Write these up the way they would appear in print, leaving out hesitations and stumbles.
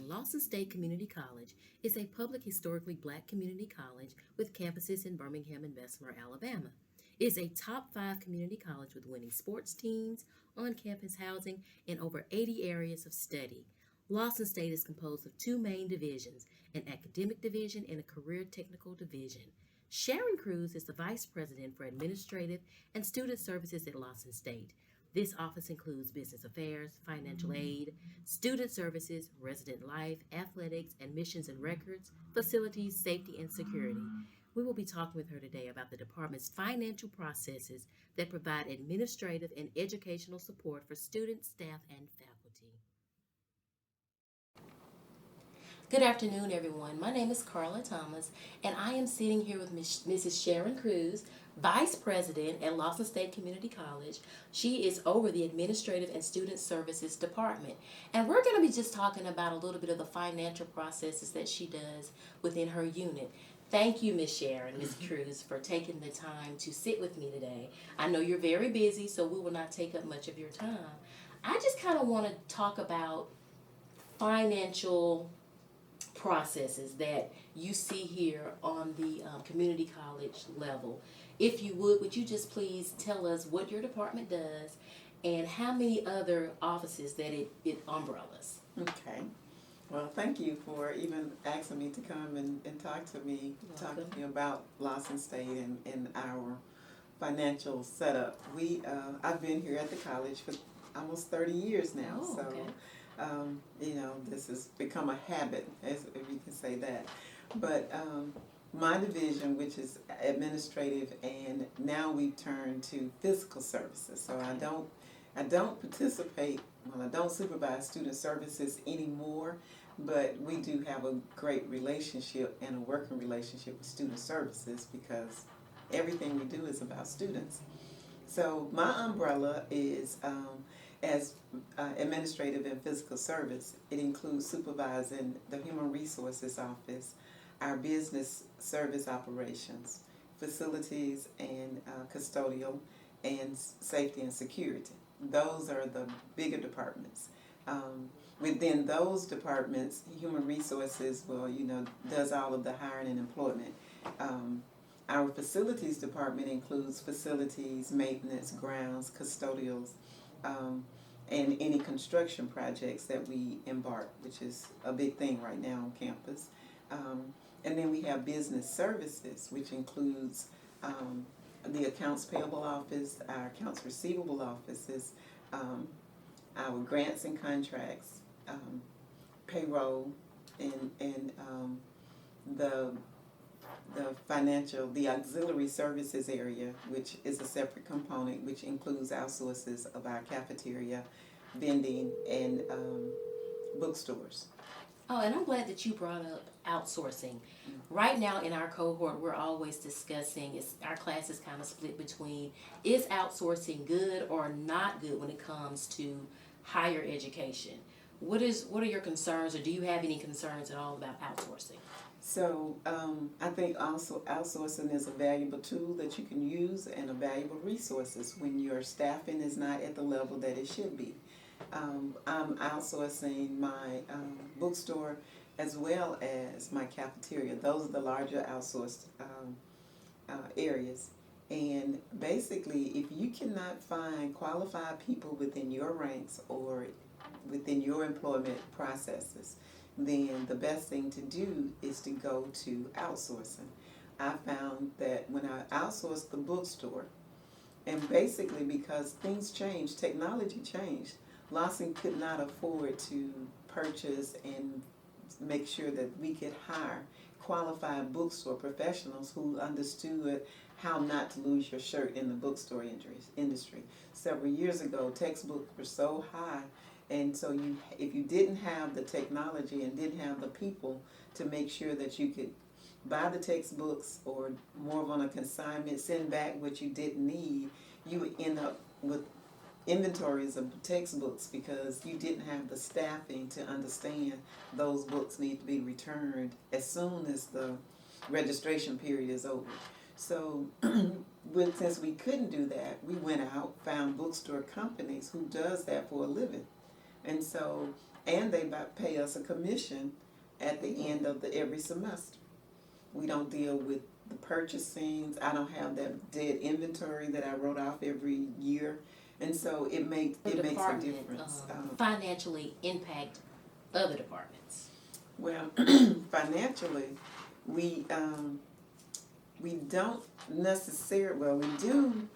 Lawson State Community College is a public historically black community college with campuses in Birmingham and Bessemer, Alabama. It is a top 5 community college with winning sports teams, on campus housing, and over 80 areas of study. Lawson State is composed of two main divisions, an academic division and a career technical division. Sharon Cruz is the Vice President for Administrative and Student Services at Lawson State. This office includes business affairs, financial aid, student services, resident life, athletics, admissions and records, facilities, safety, and security. We will be talking with her today about the department's financial processes that provide administrative and educational support for students, staff, and faculty. Good afternoon, everyone. My name is Carla Thomas, and I am sitting here with Mrs. Sharon Cruz, Vice President at Lawson State Community College. She is over the Administrative and Student Services Department. And we're going to be just talking about a little bit of the financial processes that she does within her unit. Thank you, Ms. Sharon, Ms. Cruz, for taking the time to sit with me today. I know you're very busy, so we will not take up much of your time. I just kind of want to talk about financial processes that you see here on the community college level. If you would you just please tell us what your department does and how many other offices that it umbrellas? Okay. Well, thank you for even asking me to come and talk to me about Lawson State and our financial setup. I've been here at the college for almost 30 years now. Oh, okay. This has become a habit, if you can say that. But my division, which is administrative, and now we've turned to fiscal services. So I don't participate. Well, I don't supervise student services anymore, but we do have a great relationship and a working relationship with student services because everything we do is about students. So my umbrella is as administrative and fiscal service. It includes supervising the human resources office, our business service operations, facilities and custodial, and safety and security. Those are the bigger departments. Within those departments, human resources, does all of the hiring and employment. Our facilities department includes facilities, maintenance, grounds, custodials, and any construction projects that we embark, which is a big thing right now on campus. And then we have business services, which includes the accounts payable office, our accounts receivable offices, our grants and contracts, payroll, and the auxiliary services area, which is a separate component, which includes our sources of our cafeteria, vending, and bookstores. Oh, and I'm glad that you brought up outsourcing. Right now in our cohort, we're always discussing, our class is kind of split between, is outsourcing good or not good when it comes to higher education? What are your concerns, or do you have any concerns at all about outsourcing? So I think also outsourcing is a valuable tool that you can use and a valuable resources when your staffing is not at the level that it should be. I'm outsourcing my bookstore as well as my cafeteria. Those are the larger outsourced areas. And basically, if you cannot find qualified people within your ranks or within your employment processes, then the best thing to do is to go to outsourcing. I found that when I outsourced the bookstore, and basically because things changed, technology changed, Lawson could not afford to purchase and make sure that we could hire qualified bookstore professionals who understood how not to lose your shirt in the bookstore industry. Several years ago, textbooks were so high, and so if you didn't have the technology and didn't have the people to make sure that you could buy the textbooks or more on a consignment, send back what you didn't need, you would end up with inventories of textbooks because you didn't have the staffing to understand those books need to be returned as soon as the registration period is over. So since we couldn't do that, we went out, found bookstore companies who does that for a living. And so and they pay us a commission at the end of every semester. We don't deal with the purchasing. I don't have that dead inventory that I wrote off every year, and so it makes a difference. Financially impact other departments. Well, financially, we don't necessarily. Well, we do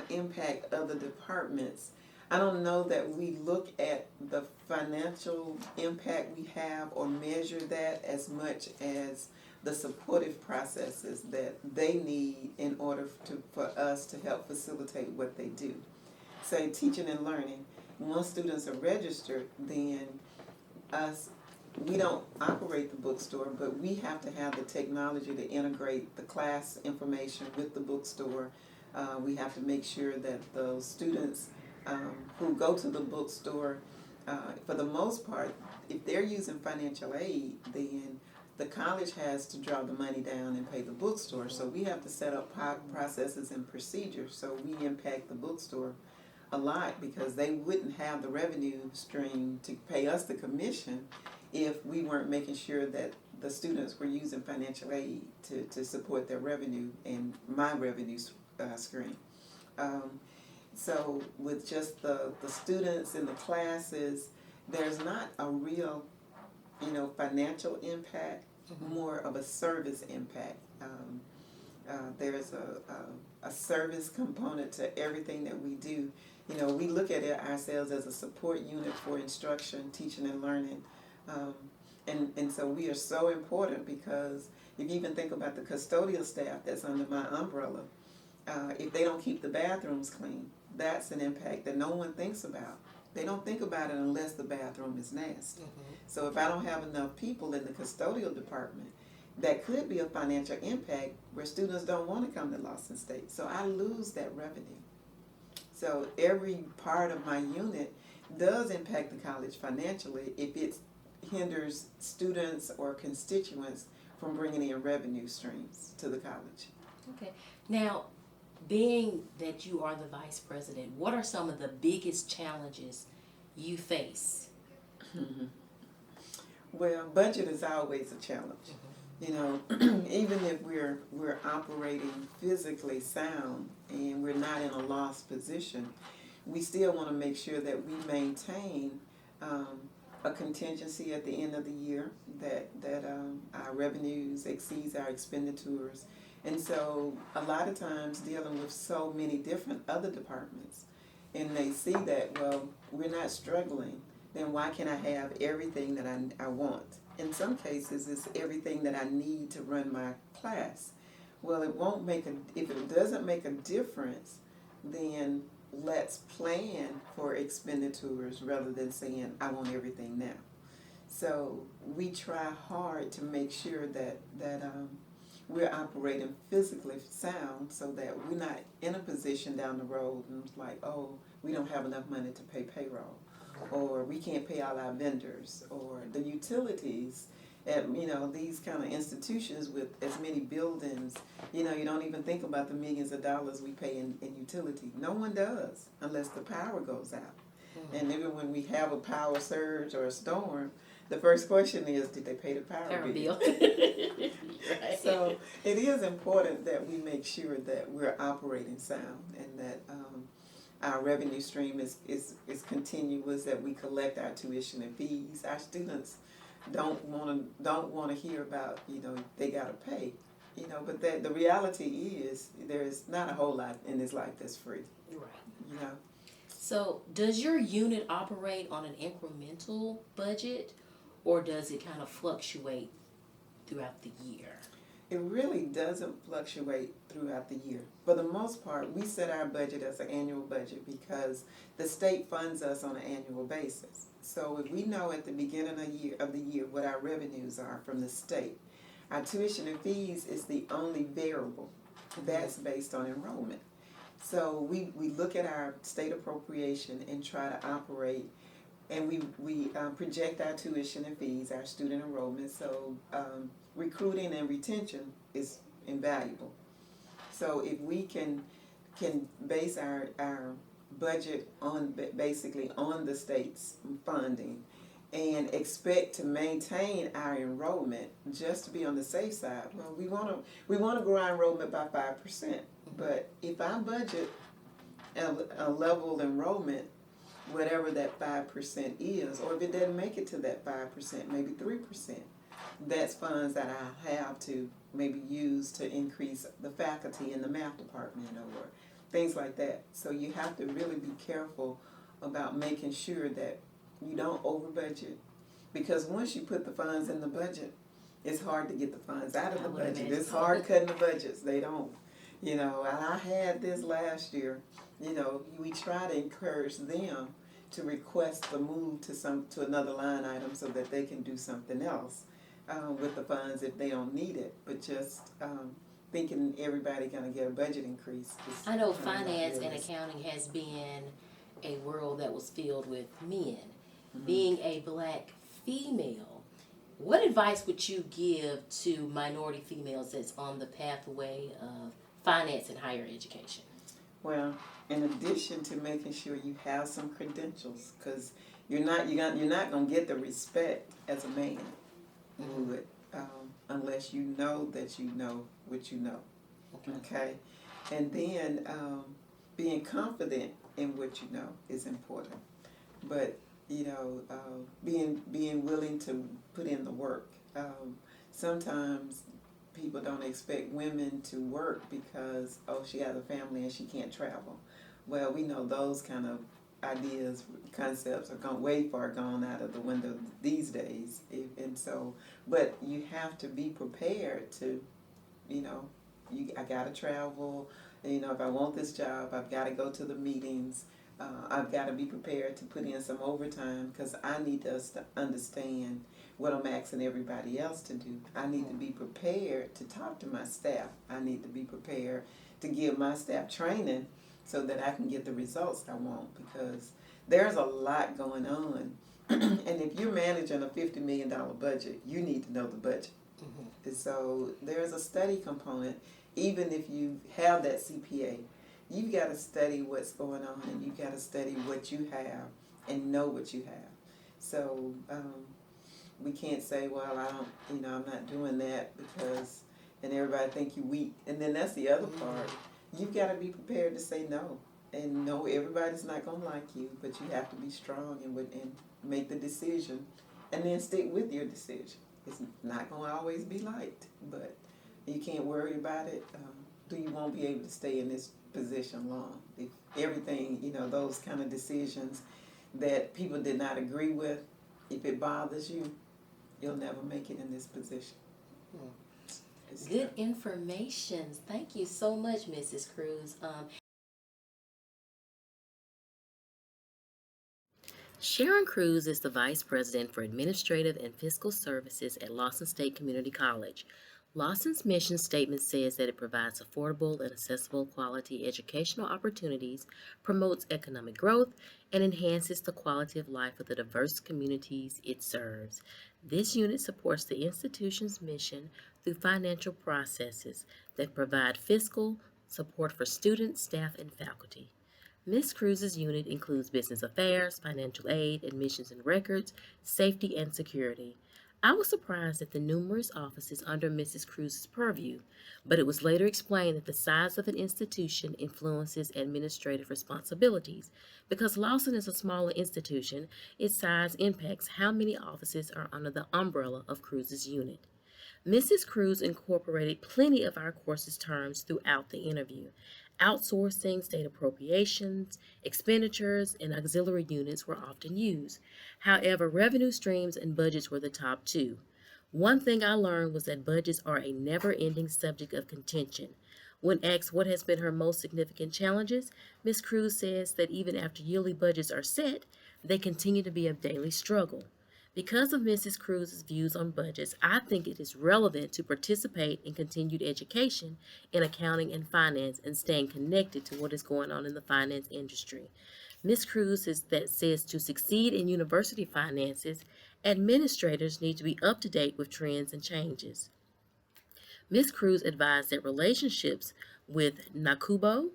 impact other departments. I don't know that we look at the financial impact we have or measure that as much as the supportive processes that they need in order for us to help facilitate what they do. Say teaching and learning. Once students are registered, then we don't operate the bookstore, but we have to have the technology to integrate the class information with the bookstore. We have to make sure that those students who go to the bookstore, for the most part, if they're using financial aid, then the college has to draw the money down and pay the bookstore. So we have to set up processes and procedures. So we impact the bookstore a lot because they wouldn't have the revenue stream to pay us the commission if we weren't making sure that the students were using financial aid to support their revenue and my revenue stream. So with just the students in the classes, there's not a real, financial impact, more of a service impact. There's a service component to everything that we do. We look at ourselves as a support unit for instruction, teaching, and learning. And so we are so important because if you even think about the custodial staff that's under my umbrella, if they don't keep the bathrooms clean, that's an impact that no one thinks about. They don't think about it unless the bathroom is nasty. So if I don't have enough people in the custodial department, that could be a financial impact where students don't want to come to Lawson State. So I lose that revenue. So every part of my unit does impact the college financially if it hinders students or constituents from bringing in revenue streams to the college. Okay. Now, being that you are the vice president, what are some of the biggest challenges you face? Well, budget is always a challenge. Even if we're operating physically sound and we're not in a lost position, we still want to make sure that we maintain a contingency at the end of the year that our revenues exceeds our expenditures. And so a lot of times dealing with so many different other departments, and they see that, well, we're not struggling, then why can't I have everything that I want? In some cases, it's everything that I need to run my class. Well, if it doesn't make a difference, then let's plan for expenditures rather than saying, I want everything now. So we try hard to make sure that we're operating physically sound so that we're not in a position down the road and it's like, oh, we don't have enough money to pay payroll, or we can't pay all our vendors, or the utilities at these kind of institutions with as many buildings. You don't even think about the millions of dollars we pay in utility. No one does unless the power goes out. And even when we have a power surge or a storm, the first question is, did they pay the power bill? Right. So it is important that we make sure that we're operating sound and that our revenue stream is continuous, that we collect our tuition and fees. Our students don't want to hear about they gotta pay, but the reality is there's not a whole lot in this life that's free. Right. So does your unit operate on an incremental budget, or does it kind of fluctuate throughout the year? It really doesn't fluctuate throughout the year. For the most part, we set our budget as an annual budget because the state funds us on an annual basis. So if we know at the beginning of the year what our revenues are from the state, our tuition and fees is the only variable that's based on enrollment. So we look at our state appropriation and try to operate, and we project our tuition and fees, our student enrollment. So recruiting and retention is invaluable. So if we can base our budget on basically on the state's funding, and expect to maintain our enrollment just to be on the safe side. Well, we want to grow our enrollment by 5%, but if I budget a level enrollment, whatever that 5% is, or if it doesn't make it to that 5%, maybe 3%, that's funds that I have to maybe use to increase the faculty in the math department or things like that. So you have to really be careful about making sure that you don't over budget, because once you put the funds in the budget, it's hard to get the funds out of the budget. It's hard cutting the budgets. They don't, and I had this last year. We try to encourage them to request the move to another line item so that they can do something else with the funds if they don't need it. But just thinking everybody gonna get a budget increase. I know finance and accounting has been a world that was filled with men. Mm-hmm. Being a black female, what advice would you give to minority females that's on the pathway of finance and higher education? Well, in addition to making sure you have some credentials, because you're not gonna get the respect as a man would unless you know that you know what you know. Okay, and then being confident in what you know is important, but being willing to put in the work. Sometimes people don't expect women to work because, she has a family and she can't travel. Well, we know those kind of ideas, concepts are way far gone out of the window these days. And so, but you have to be prepared to, I gotta travel. If I want this job, I've got to go to the meetings. I've got to be prepared to put in some overtime because I need to understand what I'm asking everybody else to do. I need to be prepared to talk to my staff. I need to be prepared to give my staff training so that I can get the results I want, because there's a lot going on. And if you're managing a $50 million budget, you need to know the budget. Mm-hmm. So there's a study component. Even if you have that CPA, you've got to study what's going on, and you've got to study what you have and know what you have. So we can't say, well, I don't, I'm not doing that because, and everybody think you weak. And then that's the other part. You've got to be prepared to say no. And no, everybody's not going to like you, but you have to be strong and make the decision, and then stick with your decision. It's not going to always be liked, but you can't worry about it. You won't be able to stay in this position long. If everything, those kind of decisions that people did not agree with, if it bothers you, you'll never make it in this position. Good information. Thank you so much, Mrs. Cruz. Sharon Cruz is the Vice President for Administrative and Fiscal Services at Lawson State Community College. Lawson's mission statement says that it provides affordable and accessible quality educational opportunities, promotes economic growth, and enhances the quality of life of the diverse communities it serves. This unit supports the institution's mission through financial processes that provide fiscal support for students, staff, and faculty. Ms. Cruz's unit includes business affairs, financial aid, admissions and records, safety, and security. I was surprised at the numerous offices under Mrs. Cruz's purview, but it was later explained that the size of an institution influences administrative responsibilities. Because Lawson is a smaller institution, its size impacts how many offices are under the umbrella of Cruz's unit. Mrs. Cruz incorporated plenty of our course's terms throughout the interview. Outsourcing, state appropriations, expenditures, and auxiliary units were often used. However, revenue streams and budgets were the top two. One thing I learned was that budgets are a never-ending subject of contention. When asked what has been her most significant challenges, Ms. Cruz says that even after yearly budgets are set, they continue to be a daily struggle. Because of Mrs. Cruz's views on budgets, I think it is relevant to participate in continued education in accounting and finance and staying connected to what is going on in the finance industry. Ms. Cruz says to succeed in university finances, administrators need to be up to date with trends and changes. Ms. Cruz advised that relationships with NACUBO,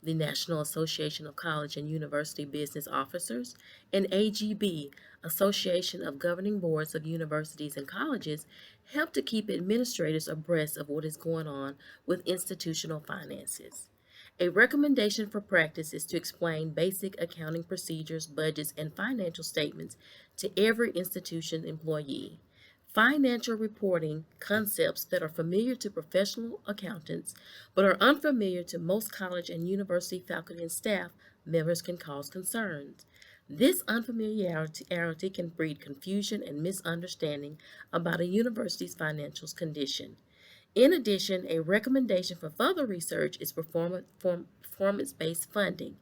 the National Association of College and University Business Officers, and AGB, Association of Governing Boards of Universities and Colleges, help to keep administrators abreast of what is going on with institutional finances. A recommendation for practice is to explain basic accounting procedures, budgets, and financial statements to every institution employee. Financial reporting concepts that are familiar to professional accountants but are unfamiliar to most college and university faculty and staff members can cause concerns. This unfamiliarity can breed confusion and misunderstanding about a university's financial condition. In addition, a recommendation for further research is performance-based funding.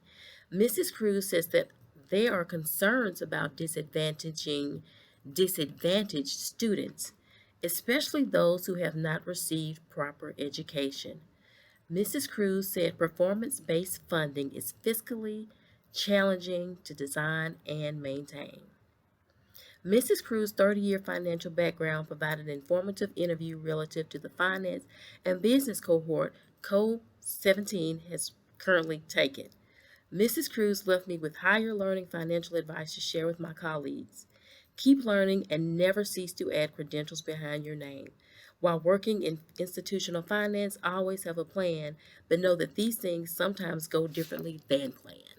Mrs. Cruz says that there are concerns about disadvantaged students, especially those who have not received proper education. Mrs. Cruz said performance-based funding is fiscally challenging to design and maintain. Mrs. Cruz's 30-year financial background provided an informative interview relative to the finance and business cohort Co 17 has currently taken. Mrs. Cruz left me with higher learning financial advice to share with my colleagues. Keep learning and never cease to add credentials behind your name. While working in institutional finance, always have a plan, but know that these things sometimes go differently than planned.